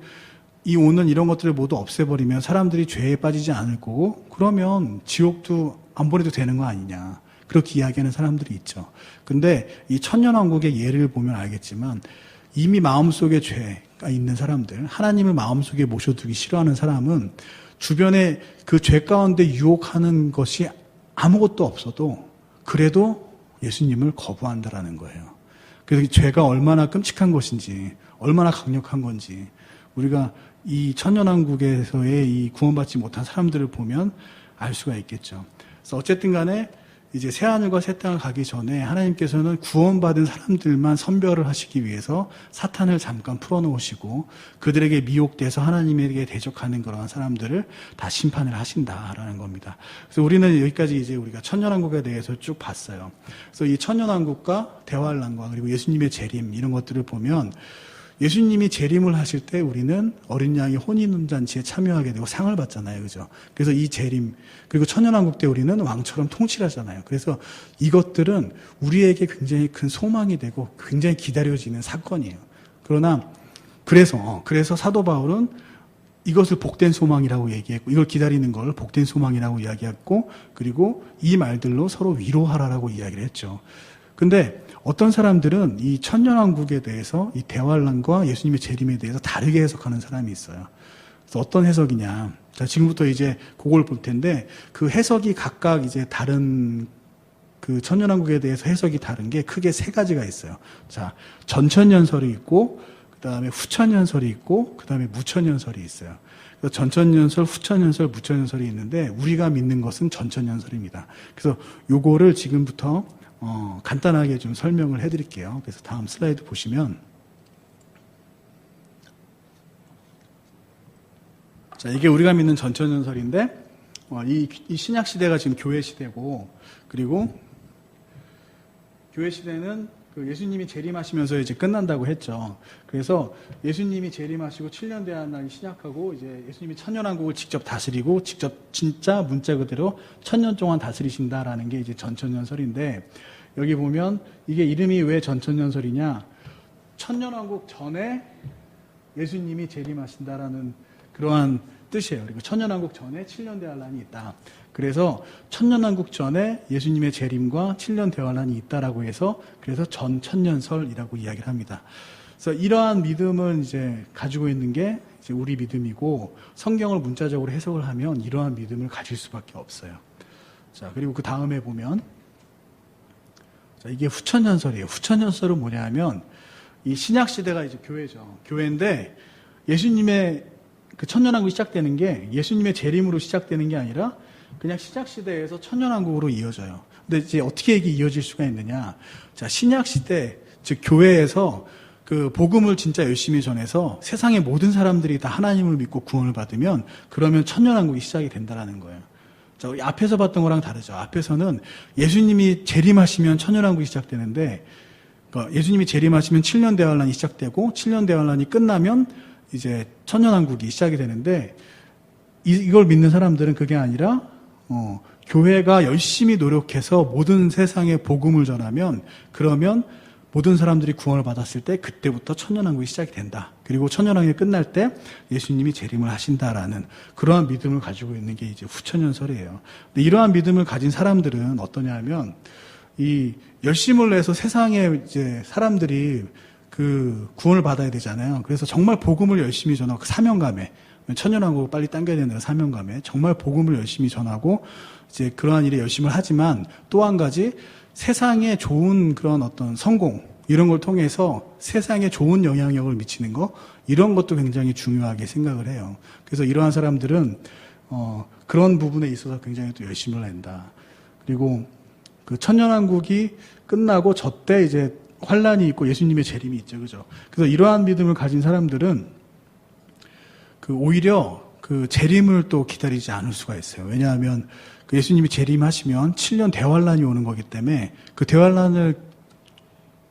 이 오는 이런 것들을 모두 없애버리면 사람들이 죄에 빠지지 않을 거고 그러면 지옥도 안 보내도 되는 거 아니냐. 그렇게 이야기하는 사람들이 있죠. 근데 이 천년왕국의 예를 보면 알겠지만 이미 마음속에 죄가 있는 사람들, 하나님을 마음속에 모셔두기 싫어하는 사람은 주변에 그 죄 가운데 유혹하는 것이 아무것도 없어도 그래도 예수님을 거부한다라는 거예요. 그래서 이 죄가 얼마나 끔찍한 것인지, 얼마나 강력한 건지 우리가 이 천년왕국에서의 이 구원받지 못한 사람들을 보면 알 수가 있겠죠. 그래서 어쨌든 간에 이제 새하늘과 새 땅을 가기 전에 하나님께서는 구원받은 사람들만 선별을 하시기 위해서 사탄을 잠깐 풀어놓으시고 그들에게 미혹돼서 하나님에게 대적하는 그러한 사람들을 다 심판을 하신다라는 겁니다. 그래서 우리는 여기까지 이제 우리가 천년왕국에 대해서 쭉 봤어요. 그래서 이 천년왕국과 대환란과 그리고 예수님의 재림 이런 것들을 보면 예수님이 재림을 하실 때 우리는 어린 양의 혼인잔치에 참여하게 되고 상을 받잖아요. 그죠? 그래서 이 재림, 그리고 천년왕국 때 우리는 왕처럼 통치를 하잖아요. 그래서 이것들은 우리에게 굉장히 큰 소망이 되고 굉장히 기다려지는 사건이에요. 그래서 사도 바울은 이것을 복된 소망이라고 얘기했고, 이걸 기다리는 걸 복된 소망이라고 이야기했고, 그리고 이 말들로 서로 위로하라라고 이야기를 했죠. 근데 어떤 사람들은 이 천년왕국에 대해서 이 대환란과 예수님의 재림에 대해서 다르게 해석하는 사람이 있어요. 그래서 어떤 해석이냐. 자, 지금부터 이제 그걸 볼 텐데 그 해석이 각각 이제 다른 그 천년왕국에 대해서 해석이 다른 게 크게 세 가지가 있어요. 자, 전천년설이 있고 그다음에 후천년설이 있고 그다음에 무천년설이 있어요. 그래서 전천년설, 후천년설, 무천년설이 있는데 우리가 믿는 것은 전천년설입니다. 그래서 요거를 지금부터 간단하게 좀 설명을 해드릴게요. 그래서 다음 슬라이드 보시면, 자, 이게 우리가 믿는 전천년설인데, 이 신약 시대가 지금 교회 시대고, 그리고 교회 시대는 그 예수님이 재림하시면서 이제 끝난다고 했죠. 그래서 예수님이 재림하시고 7년 대환란이 시작하고 이제 예수님이 천년왕국을 직접 다스리고 직접 진짜 문자 그대로 1000년 동안 다스리신다라는 게 이제 전천년설인데 여기 보면 이게 이름이 왜 전천년설이냐? 천년왕국 전에 예수님이 재림하신다라는 그러한 뜻이에요. 그리고 천년왕국 전에 7년 대환란이 있다. 그래서 천년왕국 전에 예수님의 재림과 7년 대환란이 있다라고 해서 그래서 전천년설이라고 이야기를 합니다. 그래서 이러한 믿음을 이제 가지고 있는 게 이제 우리 믿음이고 성경을 문자적으로 해석을 하면 이러한 믿음을 가질 수밖에 없어요. 자, 그리고 그 다음에 보면 자, 이게 후천년설이에요. 후천년설은 뭐냐면 이 신약 시대가 이제 교회죠. 교회인데 예수님의 그 천년왕국이 시작되는 게 예수님의 재림으로 시작되는 게 아니라 그냥 신약 시대에서 천년왕국으로 이어져요. 근데 이제 어떻게 이게 이어질 수가 있느냐? 자, 신약 시대 즉 교회에서 그 복음을 진짜 열심히 전해서 세상의 모든 사람들이 다 하나님을 믿고 구원을 받으면 그러면 천년왕국이 시작이 된다라는 거예요. 자, 우리 앞에서 봤던 거랑 다르죠. 앞에서는 예수님이 재림하시면 천년왕국이 시작되는데, 그러니까 예수님이 재림하시면 7년 대환란이 시작되고 7년 대환란이 끝나면 이제 천년왕국이 시작이 되는데, 이걸 믿는 사람들은 그게 아니라 교회가 열심히 노력해서 모든 세상에 복음을 전하면 그러면 모든 사람들이 구원을 받았을 때 그때부터 천년왕국이 시작이 된다. 그리고 천년왕국이 끝날 때 예수님이 재림을 하신다라는 그러한 믿음을 가지고 있는 게 이제 후천년설이에요. 근데 이러한 믿음을 가진 사람들은 어떠냐면 이 열심을 내서 세상에 이제 사람들이 그 구원을 받아야 되잖아요. 그래서 정말 복음을 열심히 전하고 그 사명감에 천년왕국을 빨리 당겨야 되는 사명감에 정말 복음을 열심히 전하고 이제 그러한 일에 열심을 하지만 또 한 가지 세상에 좋은 그런 어떤 성공 이런 걸 통해서 세상에 좋은 영향력을 미치는 거 이런 것도 굉장히 중요하게 생각을 해요. 그래서 이러한 사람들은 그런 부분에 있어서 굉장히 또 열심을 낸다. 그리고 그 천년왕국이 끝나고 저때 이제 환란이 있고 예수님의 재림이 있죠, 그죠? 그래서 이러한 믿음을 가진 사람들은 그 오히려 그 재림을 또 기다리지 않을 수가 있어요. 왜냐하면 그 예수님이 재림하시면 7년 대환란이 오는 거기 때문에 그 대환란을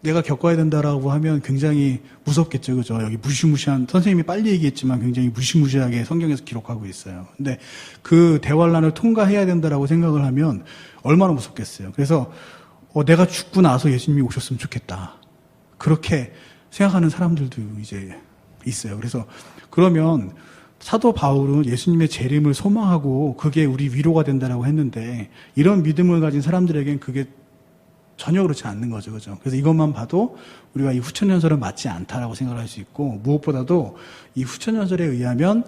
내가 겪어야 된다라고 하면 굉장히 무섭겠죠, 그죠? 여기 무시무시한 선생님이 빨리 얘기했지만 굉장히 무시무시하게 성경에서 기록하고 있어요. 근데 그 대환란을 통과해야 된다라고 생각을 하면 얼마나 무섭겠어요. 그래서 내가 죽고 나서 예수님이 오셨으면 좋겠다. 그렇게 생각하는 사람들도 이제 있어요. 그래서 그러면 사도 바울은 예수님의 재림을 소망하고 그게 우리 위로가 된다라고 했는데 이런 믿음을 가진 사람들에겐 그게 전혀 그렇지 않는 거죠. 그죠? 그래서 이것만 봐도 우리가 이 후천년설은 맞지 않다라고 생각을 할 수 있고 무엇보다도 이 후천년설에 의하면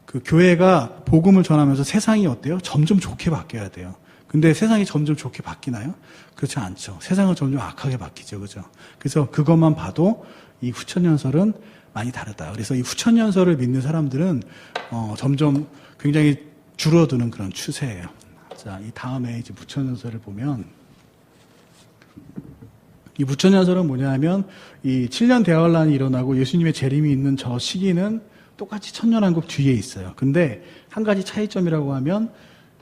그 교회가 복음을 전하면서 세상이 어때요? 점점 좋게 바뀌어야 돼요. 근데 세상이 점점 좋게 바뀌나요? 그렇지 않죠. 세상은 점점 악하게 바뀌죠. 그죠? 그래서 그것만 봐도 이 후천년설은 많이 다르다. 그래서 이 후천년설을 믿는 사람들은 점점 굉장히 줄어드는 그런 추세예요. 자, 이 다음에 이제 무천년설을 보면 이 무천년설은 뭐냐면 이 7년 대환란이 일어나고 예수님의 재림이 있는 저 시기는 똑같이 천년왕국 뒤에 있어요. 근데 한 가지 차이점이라고 하면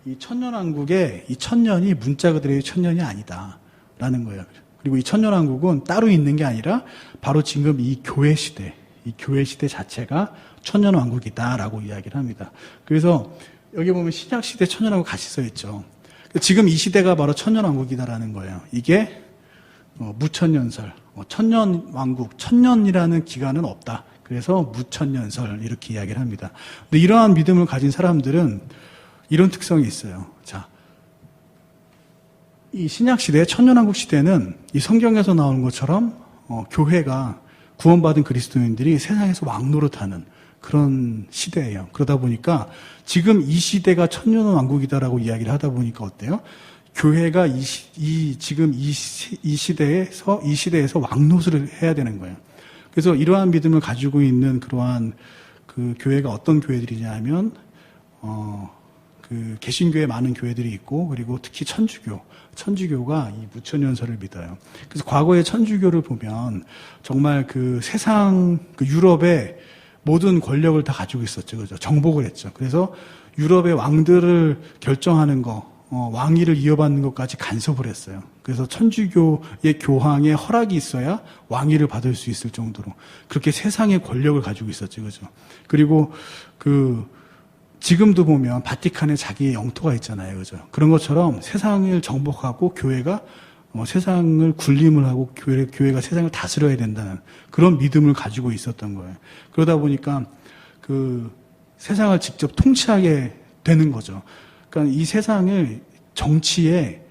이 천년왕국의 이 천년이 문자 그대로의 천년이 아니다라는 거예요. 그리고 이 천년왕국은 따로 있는 게 아니라 바로 지금 이 교회 시대 자체가 천년왕국이다라고 이야기를 합니다. 그래서 여기 보면 신약 시대 천년왕국 같이 써 있죠. 지금 이 시대가 바로 천년왕국이다라는 거예요. 이게 무천년설, 천년왕국, 천년이라는 기간은 없다. 그래서 무천년설 이렇게 이야기를 합니다. 근데 이러한 믿음을 가진 사람들은 이런 특성이 있어요. 자, 이 신약 시대, 천년왕국 시대는 이 성경에서 나오는 것처럼 교회가 구원받은 그리스도인들이 세상에서 왕노릇하는 그런 시대예요. 그러다 보니까 지금 이 시대가 천년왕국이다라고 이야기를 하다 보니까 어때요? 교회가 지금 이 시대에서 왕노릇을 해야 되는 거예요. 그래서 이러한 믿음을 가지고 있는 그러한 그 교회가 어떤 교회들이냐 하면 그 개신교에 많은 교회들이 있고 그리고 특히 천주교가 이 무천년설을 믿어요. 그래서 과거의 천주교를 보면 정말 그 세상 그 유럽의 모든 권력을 다 가지고 있었죠. 그죠? 정복을 했죠. 그래서 유럽의 왕들을 결정하는 거, 왕위를 이어받는 것까지 간섭을 했어요. 그래서 천주교의 교황의 허락이 있어야 왕위를 받을 수 있을 정도로 그렇게 세상의 권력을 가지고 있었죠. 그죠? 그리고 지금도 보면 바티칸에 자기의 영토가 있잖아요. 그죠? 그런 것처럼 세상을 정복하고 교회가 세상을 군림을 하고 교회가 세상을 다스려야 된다는 그런 믿음을 가지고 있었던 거예요. 그러다 보니까 그 세상을 직접 통치하게 되는 거죠. 그러니까 이 세상을 정치에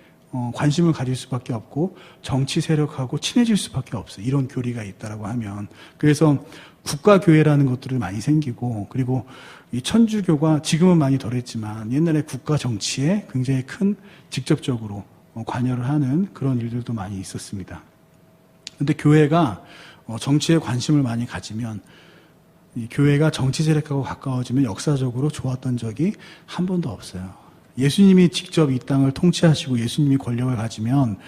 관심을 가질 수밖에 없고 정치 세력하고 친해질 수밖에 없어요. 이런 교리가 있다라고 하면. 그래서 국가교회라는 것들이 많이 생기고 그리고 이 천주교가 지금은 많이 덜했지만 옛날에 국가 정치에 굉장히 큰 직접적으로 관여를 하는 그런 일들도 많이 있었습니다. 그런데 교회가 정치에 관심을 많이 가지면 이 교회가 정치 세력하고 가까워지면 역사적으로 좋았던 적이 한 번도 없어요. 예수님이 직접 이 땅을 통치하시고 예수님이 권력을 가지면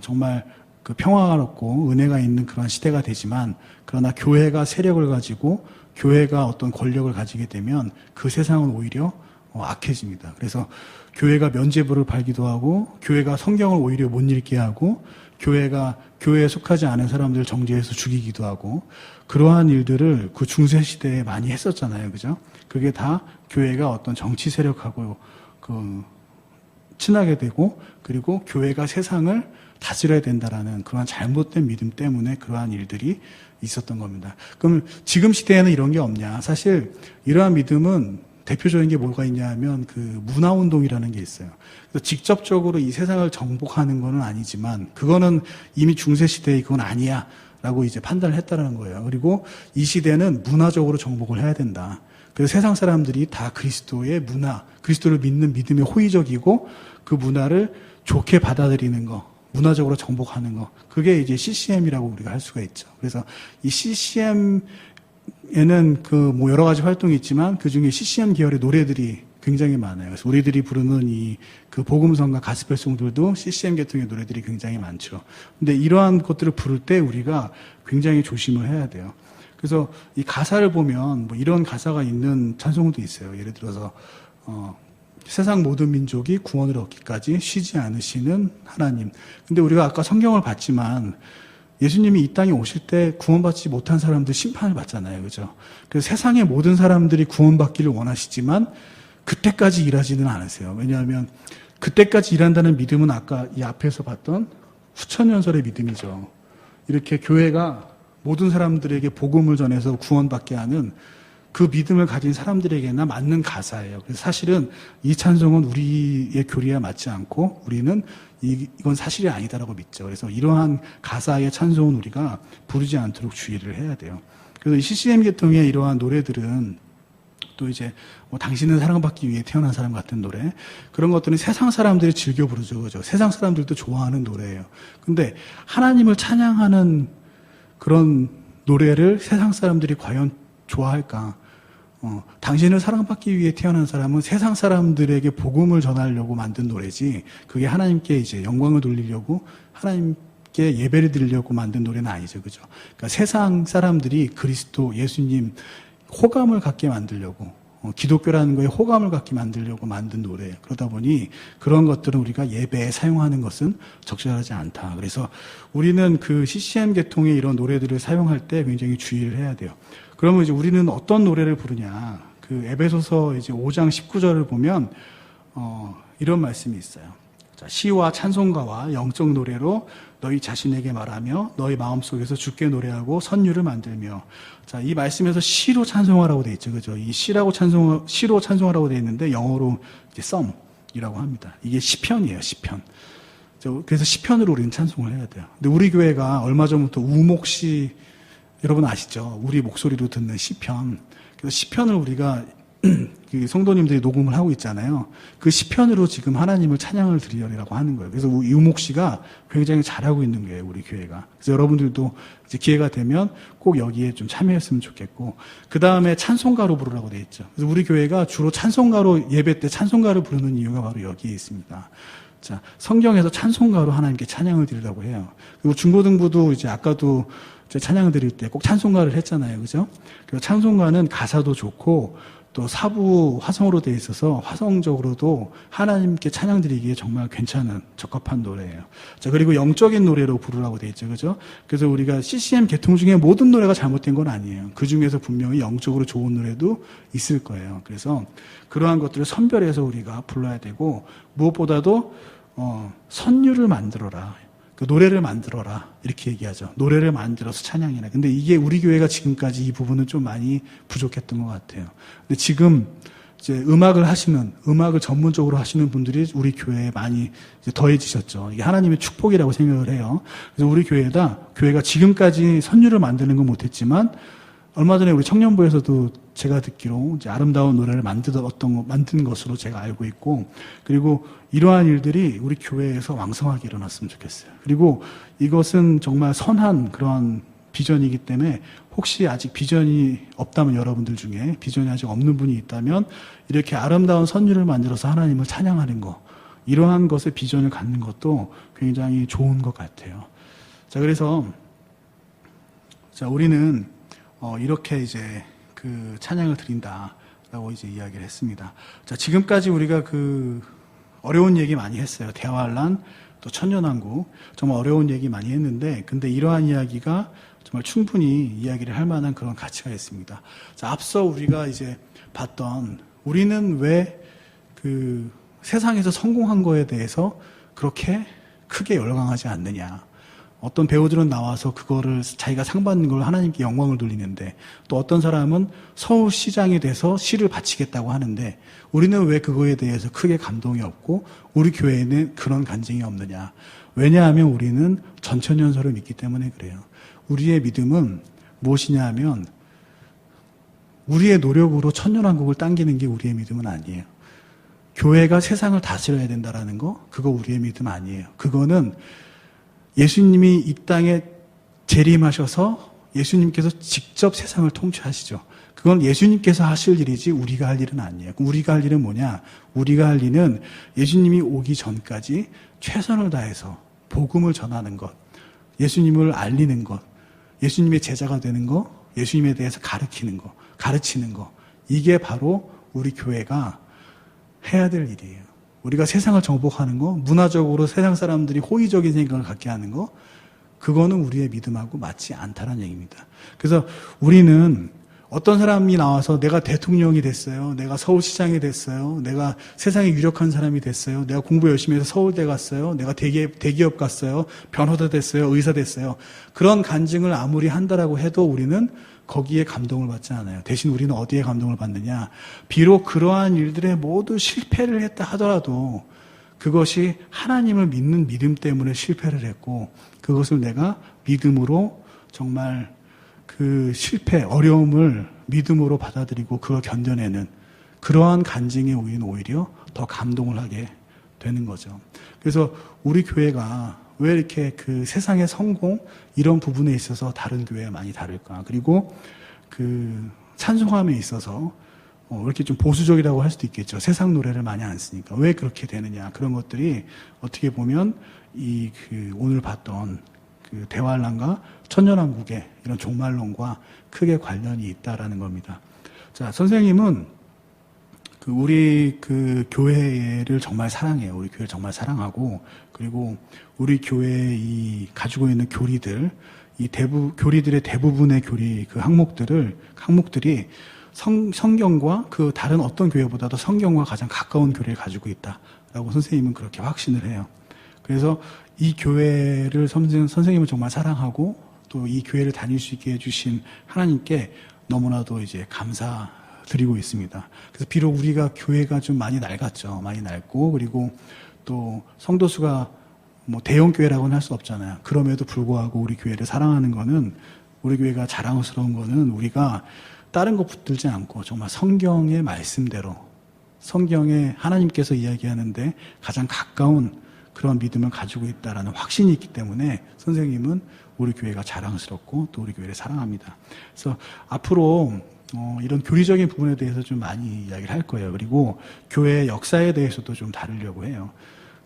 정말 그 평화롭고 은혜가 있는 그런 시대가 되지만 그러나 교회가 세력을 가지고 교회가 어떤 권력을 가지게 되면 그 세상은 오히려 악해집니다. 그래서 교회가 면죄부를 팔기도 하고 교회가 성경을 오히려 못 읽게 하고 교회가 교회에 속하지 않은 사람들을 정죄해서 죽이기도 하고 그러한 일들을 그 중세 시대에 많이 했었잖아요. 그죠? 그게 다 교회가 어떤 정치 세력하고 친하게 되고 그리고 교회가 세상을 다스려야 된다라는 그러한 잘못된 믿음 때문에 그러한 일들이 있었던 겁니다. 그럼 지금 시대에는 이런 게 없냐? 사실 이러한 믿음은 대표적인 게 뭐가 있냐 하면 그 문화운동이라는 게 있어요. 그래서 직접적으로 이 세상을 정복하는 건 아니지만 그거는 이미 중세시대에 그건 아니야 라고 이제 판단을 했다는 거예요. 그리고 이 시대는 문화적으로 정복을 해야 된다. 그래서 세상 사람들이 다 그리스도의 문화, 그리스도를 믿는 믿음에 호의적이고 그 문화를 좋게 받아들이는 거, 문화적으로 정복하는 거. 그게 이제 CCM이라고 우리가 할 수가 있죠. 그래서 이 CCM에는 뭐 여러 가지 활동이 있지만 그 중에 CCM 계열의 노래들이 굉장히 많아요. 그래서 우리들이 부르는 그 복음성과 가스펠송들도 CCM 계통의 노래들이 굉장히 많죠. 근데 이러한 것들을 부를 때 우리가 굉장히 조심을 해야 돼요. 그래서 이 가사를 보면 뭐 이런 가사가 있는 찬송도 있어요. 예를 들어서 세상 모든 민족이 구원을 얻기까지 쉬지 않으시는 하나님. 근데 우리가 아까 성경을 봤지만 예수님이 이 땅에 오실 때 구원받지 못한 사람들 심판을 받잖아요. 그죠? 그래서 세상의 모든 사람들이 구원받기를 원하시지만 그때까지 일하지는 않으세요. 왜냐하면 그때까지 일한다는 믿음은 아까 이 앞에서 봤던 수천년설의 믿음이죠. 이렇게 교회가 모든 사람들에게 복음을 전해서 구원받게 하는 그 믿음을 가진 사람들에게나 맞는 가사예요. 그래서 사실은 이 찬송은 우리의 교리에 맞지 않고 우리는 이건 사실이 아니다라고 믿죠. 그래서 이러한 가사의 찬송은 우리가 부르지 않도록 주의를 해야 돼요. 그래서 이 CCM 계통의 이러한 노래들은 또 이제 뭐 당신은 사랑받기 위해 태어난 사람 같은 노래 그런 것들은 세상 사람들이 즐겨 부르죠. 그죠? 세상 사람들도 좋아하는 노래예요. 근데 하나님을 찬양하는 그런 노래를 세상 사람들이 과연 좋아할까? 당신을 사랑받기 위해 태어난 사람은 세상 사람들에게 복음을 전하려고 만든 노래지, 그게 하나님께 이제 영광을 돌리려고, 하나님께 예배를 드리려고 만든 노래는 아니죠. 그죠? 그러니까 세상 사람들이 그리스도, 예수님, 호감을 갖게 만들려고, 기독교라는 거에 호감을 갖게 만들려고 만든 노래예요. 그러다 보니 그런 것들은 우리가 예배에 사용하는 것은 적절하지 않다. 그래서 우리는 그 CCM 계통의 이런 노래들을 사용할 때 굉장히 주의를 해야 돼요. 그러면 이제 우리는 어떤 노래를 부르냐? 그 에베소서 이제 5장 19절을 보면 이런 말씀이 있어요. 자, 시와 찬송가와 영적 노래로 너희 자신에게 말하며 너희 마음속에서 주께 노래하고 선율을 만들며. 자, 이 말씀에서 시로 찬송하라고 돼 있죠. 그죠? 이 시로 찬송하라고 돼 있는데 영어로 이제 썸이라고 합니다. 이게 시편이에요, 시편. 그래서 시편으로 우리는 찬송을 해야 돼요. 근데 우리 교회가 얼마 전부터 우목시, 여러분 아시죠? 우리 목소리로 듣는 시편. 그래서 시편을 우리가 그 성도님들이 녹음을 하고 있잖아요. 그 시편으로 지금 하나님을 찬양을 드리려고 하는 거예요. 그래서 유목 씨가 굉장히 잘하고 있는 거예요, 우리 교회가. 그래서 여러분들도 이제 기회가 되면 꼭 여기에 좀 참여했으면 좋겠고, 그 다음에 찬송가로 부르라고 돼 있죠. 그래서 우리 교회가 주로 찬송가로 예배 때 찬송가를 부르는 이유가 바로 여기에 있습니다. 자, 성경에서 찬송가로 하나님께 찬양을 드리려고 해요. 그리고 중고등부도 이제 아까도 찬양을 드릴 때 꼭 찬송가를 했잖아요. 그죠? 그래서 찬송가는 가사도 좋고 또 사부 화성으로 되어 있어서 화성적으로도 하나님께 찬양 드리기에 정말 괜찮은 적합한 노래예요. 자, 그리고 영적인 노래로 부르라고 되어 있죠. 그죠? 그래서 우리가 CCM 계통 중에 모든 노래가 잘못된 건 아니에요. 그 중에서 분명히 영적으로 좋은 노래도 있을 거예요. 그래서 그러한 것들을 선별해서 우리가 불러야 되고, 무엇보다도 선율을 만들어라. 그 노래를 만들어라. 이렇게 얘기하죠. 노래를 만들어서 찬양이라. 근데 이게 우리 교회가 지금까지 이 부분은 좀 많이 부족했던 것 같아요. 근데 지금 이제 음악을 전문적으로 하시는 분들이 우리 교회에 많이 이제 더해지셨죠. 이게 하나님의 축복이라고 생각을 해요. 그래서 우리 교회가 지금까지 선율을 만드는 건 못했지만, 얼마 전에 우리 청년부에서도 제가 듣기로 이제 아름다운 노래를 만든 것으로 제가 알고 있고, 그리고 이러한 일들이 우리 교회에서 왕성하게 일어났으면 좋겠어요. 그리고 이것은 정말 선한 그러한 비전이기 때문에, 혹시 아직 비전이 없다면, 여러분들 중에 비전이 아직 없는 분이 있다면, 이렇게 아름다운 선율을 만들어서 하나님을 찬양하는 것, 이러한 것에 비전을 갖는 것도 굉장히 좋은 것 같아요. 자, 그래서 자, 우리는 이렇게 이제 그 찬양을 드린다라고 이제 이야기를 했습니다. 자, 지금까지 우리가 그 어려운 얘기 많이 했어요. 대환란, 또 천년왕국, 정말 어려운 얘기 많이 했는데, 근데 이러한 이야기가 정말 충분히 이야기를 할 만한 그런 가치가 있습니다. 자, 앞서 우리가 이제 봤던 우리는 왜 그 세상에서 성공한 거에 대해서 그렇게 크게 열광하지 않느냐. 어떤 배우들은 나와서 그거를 자기가 상 받는 걸 하나님께 영광을 돌리는데, 또 어떤 사람은 서울시장이 돼서 시를 바치겠다고 하는데, 우리는 왜 그거에 대해서 크게 감동이 없고 우리 교회에는 그런 간증이 없느냐. 왜냐하면 우리는 전천연설을 믿기 때문에 그래요. 우리의 믿음은 무엇이냐 하면 우리의 노력으로 천년왕국을 당기는 게 우리의 믿음은 아니에요. 교회가 세상을 다스려야 된다라는 거, 그거 우리의 믿음 아니에요. 그거는 예수님이 이 땅에 재림하셔서 예수님께서 직접 세상을 통치하시죠. 그건 예수님께서 하실 일이지 우리가 할 일은 아니에요. 우리가 할 일은 뭐냐? 우리가 할 일은 예수님이 오기 전까지 최선을 다해서 복음을 전하는 것, 예수님을 알리는 것, 예수님의 제자가 되는 것, 예수님에 대해서 가르치는 것, 이게 바로 우리 교회가 해야 될 일이에요. 우리가 세상을 정복하는 거, 문화적으로 세상 사람들이 호의적인 생각을 갖게 하는 거, 그거는 우리의 믿음하고 맞지 않다는 얘기입니다. 그래서 우리는 어떤 사람이 나와서 내가 대통령이 됐어요, 내가 서울시장이 됐어요, 내가 세상에 유력한 사람이 됐어요, 내가 공부 열심히 해서 서울대 갔어요, 내가 대기업 갔어요, 변호사 됐어요, 의사 됐어요, 그런 간증을 아무리 한다라고 해도 우리는 거기에 감동을 받지 않아요. 대신 우리는 어디에 감동을 받느냐? 비록 그러한 일들에 모두 실패를 했다 하더라도 그것이 하나님을 믿는 믿음 때문에 실패를 했고, 그것을 내가 믿음으로 정말 그 실패, 어려움을 믿음으로 받아들이고 그걸 견뎌내는 그러한 간증에 우리는 오히려 더 감동을 하게 되는 거죠. 그래서 우리 교회가 왜 이렇게 그 세상의 성공 이런 부분에 있어서 다른 교회와 많이 다를까? 그리고 그 찬송함에 있어서 이렇게 좀 보수적이라고 할 수도 있겠죠. 세상 노래를 많이 안 쓰니까 왜 그렇게 되느냐? 그런 것들이 어떻게 보면 이 그 오늘 봤던 그 대환란과 천년왕국의 이런 종말론과 크게 관련이 있다라는 겁니다. 자, 선생님은 우리 그 교회를 정말 사랑해요. 우리 교회를 정말 사랑하고, 그리고 우리 교회에 이 가지고 있는 교리들, 교리들의 대부분의 그 항목들이 성경과 그 다른 어떤 교회보다도 성경과 가장 가까운 교리를 가지고 있다라고 선생님은 그렇게 확신을 해요. 그래서 이 교회를 선생님은 정말 사랑하고, 또 이 교회를 다닐 수 있게 해주신 하나님께 너무나도 이제 감사드리고 있습니다. 그래서 비록 우리가 교회가 좀 많이 낡았죠. 많이 낡고, 그리고 또 성도수가 뭐 대형 교회라고는 할 수 없잖아요. 그럼에도 불구하고 우리 교회를 사랑하는 거는, 우리 교회가 자랑스러운 거는 우리가 다른 거 붙들지 않고 정말 성경의 말씀대로, 성경에 하나님께서 이야기하는데 가장 가까운 그런 믿음을 가지고 있다라는 확신이 있기 때문에 선생님은 우리 교회가 자랑스럽고 또 우리 교회를 사랑합니다. 그래서 앞으로 이런 교리적인 부분에 대해서 좀 많이 이야기를 할 거예요. 그리고 교회의 역사에 대해서도 좀 다루려고 해요.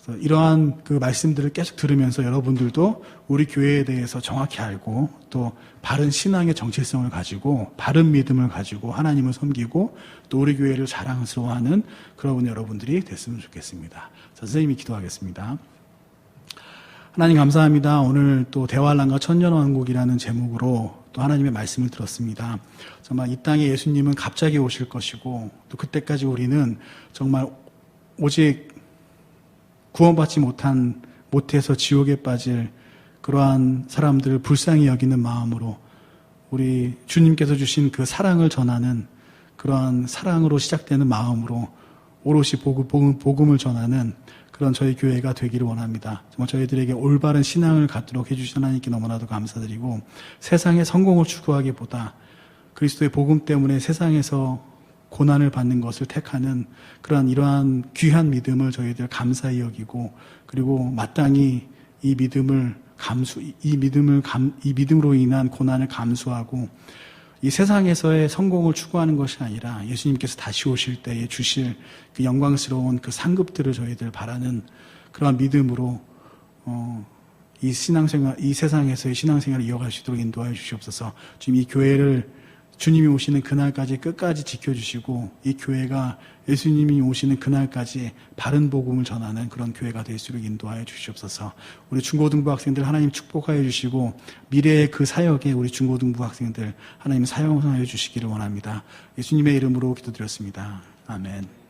그래서 이러한 그 말씀들을 계속 들으면서 여러분들도 우리 교회에 대해서 정확히 알고, 또 바른 신앙의 정체성을 가지고 바른 믿음을 가지고 하나님을 섬기고 또 우리 교회를 자랑스러워하는 그런 여러분들이 됐으면 좋겠습니다. 자, 선생님이 기도하겠습니다. 하나님 감사합니다. 오늘 또 대환란과 천년왕국이라는 제목으로 또 하나님의 말씀을 들었습니다. 정말 이 땅에 예수님은 갑자기 오실 것이고, 또 그때까지 우리는 정말 오직 구원받지 못해서 지옥에 빠질 그러한 사람들을 불쌍히 여기는 마음으로 우리 주님께서 주신 그 사랑을 전하는, 그러한 사랑으로 시작되는 마음으로 오롯이 복음을 전하는 그런 저희 교회가 되기를 원합니다. 정말 저희들에게 올바른 신앙을 갖도록 해주신 하나님께 너무나도 감사드리고, 세상의 성공을 추구하기보다 그리스도의 복음 때문에 세상에서 고난을 받는 것을 택하는 그러한 이러한 귀한 믿음을 저희들 감사히 여기고, 그리고 마땅히 이 믿음으로 인한 고난을 감수하고, 이 세상에서의 성공을 추구하는 것이 아니라 예수님께서 다시 오실 때에 주실 그 영광스러운 그 상급들을 저희들 바라는 그러한 믿음으로 이 신앙생활, 이 세상에서의 신앙생활을 이어갈 수 있도록 인도하여 주시옵소서. 지금 이 교회를 주님이 오시는 그날까지 끝까지 지켜주시고, 이 교회가 예수님이 오시는 그날까지 바른 복음을 전하는 그런 교회가 될 수 있도록 인도하여 주시옵소서. 우리 중고등부 학생들 하나님 축복하여 주시고, 미래의 그 사역에 우리 중고등부 학생들 하나님 사용하여 주시기를 원합니다. 예수님의 이름으로 기도드렸습니다. 아멘.